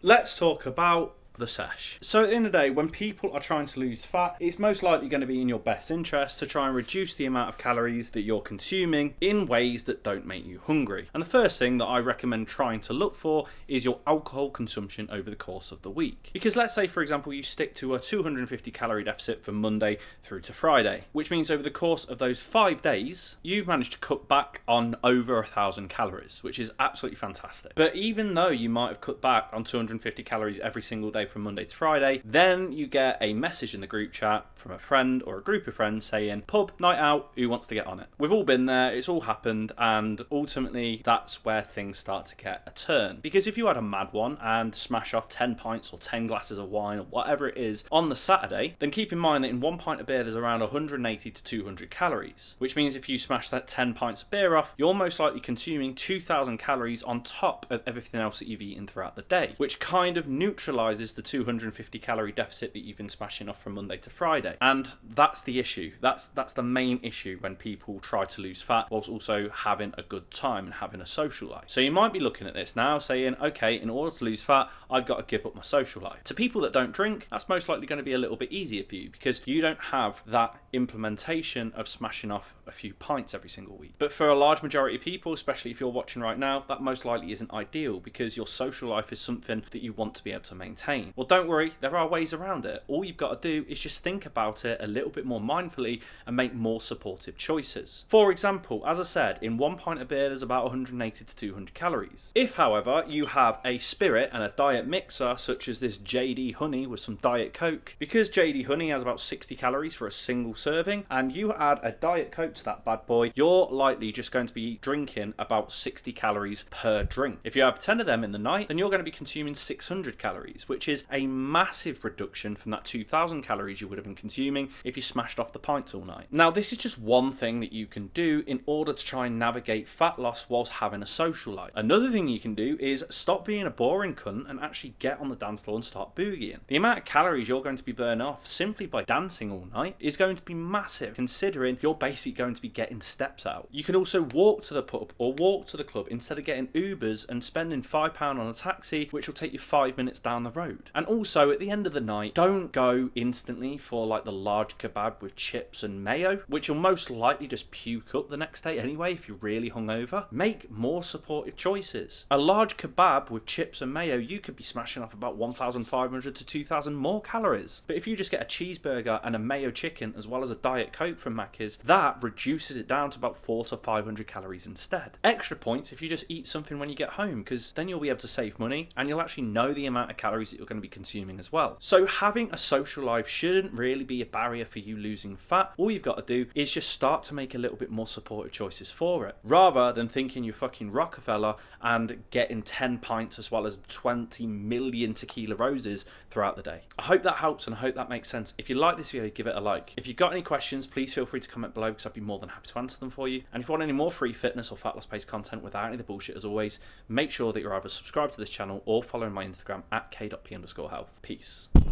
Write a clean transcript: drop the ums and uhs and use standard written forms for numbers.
let's talk about the sesh. So at the end of the day, when people are trying to lose fat, it's most likely going to be in your best interest to try and reduce the amount of calories that you're consuming in ways that don't make you hungry. And the first thing that I recommend trying to look for is your alcohol consumption over the course of the week. Because let's say, for example, you stick to a 250 calorie deficit from Monday through to Friday, which means over the course of those 5 days, you've managed to cut back on over 1,000 calories, which is absolutely fantastic. But even though you might have cut back on 250 calories every single day from Monday to Friday, then you get a message in the group chat from a friend or a group of friends saying, pub night out, who wants to get on it? We've all been there, it's all happened, and ultimately that's where things start to get a turn. Because if you had a mad one and smash off 10 pints or 10 glasses of wine or whatever it is on the Saturday, then keep in mind that in 1 pint of beer there's around 180 to 200 calories, which means if you smash that 10 pints of beer off, you're most likely consuming 2,000 calories on top of everything else that you've eaten throughout the day, which kind of neutralizes the 250 calorie deficit that you've been smashing off from Monday to Friday. And that's the issue. That's the main issue when people try to lose fat whilst also having a good time and having a social life. So you might be looking at this now saying, okay, in order to lose fat, I've got to give up my social life. To people that don't drink, that's most likely going to be a little bit easier for you because you don't have that implementation of smashing off a few pints every single week. But for a large majority of people, especially if you're watching right now, that most likely isn't ideal because your social life is something that you want to be able to maintain. Well, don't worry, there are ways around it. All you've got to do is just think about it a little bit more mindfully and make more supportive choices. For example, as I said, in 1 pint of beer there's about 180 to 200 calories. If, however, you have a spirit and a diet mixer such as this JD Honey with some Diet Coke, because JD Honey has about 60 calories for a single serving, and you add a Diet Coke to that bad boy, you're likely just going to be drinking about 60 calories per drink. If you have 10 of them in the night, then you're going to be consuming 600 calories, which is a massive reduction from that 2,000 calories you would have been consuming if you smashed off the pints all night. Now, this is just one thing that you can do in order to try and navigate fat loss whilst having a social life. Another thing you can do is stop being a boring cunt and actually get on the dance floor and start boogieing. The amount of calories you're going to be burning off simply by dancing all night is going to be massive, considering you're basically going to be getting steps out. You can also walk to the pub or walk to the club instead of getting Ubers and spending £5 on a taxi, which will take you 5 minutes down the road. And also, at the end of the night, don't go instantly for like the large kebab with chips and mayo, which you'll most likely just puke up the next day anyway if you're really hungover. Make more supportive choices. A large kebab with chips and mayo, you could be smashing off about 1,500 to 2,000 more calories. But if you just get a cheeseburger and a mayo chicken as well as a Diet Coke from Macca's, that reduces it down to about 400 to 500 calories instead. Extra points if you just eat something when you get home, because then you'll be able to save money and you'll actually know the amount of calories that you're going to be consuming as well. So having a social life shouldn't really be a barrier for you losing fat. All you've got to do is just start to make a little bit more supportive choices for it, rather than thinking you're fucking Rockefeller and getting 10 pints as well as 20 million tequila roses throughout the day. I hope that helps and I hope that makes sense. If you like this video, give it a like. If you've got any questions, please feel free to comment below because I'd be more than happy to answer them for you. And if you want any more free fitness or fat loss based content without any of the bullshit, as always, make sure that you're either subscribed to this channel or following my Instagram at k.p_health. Peace.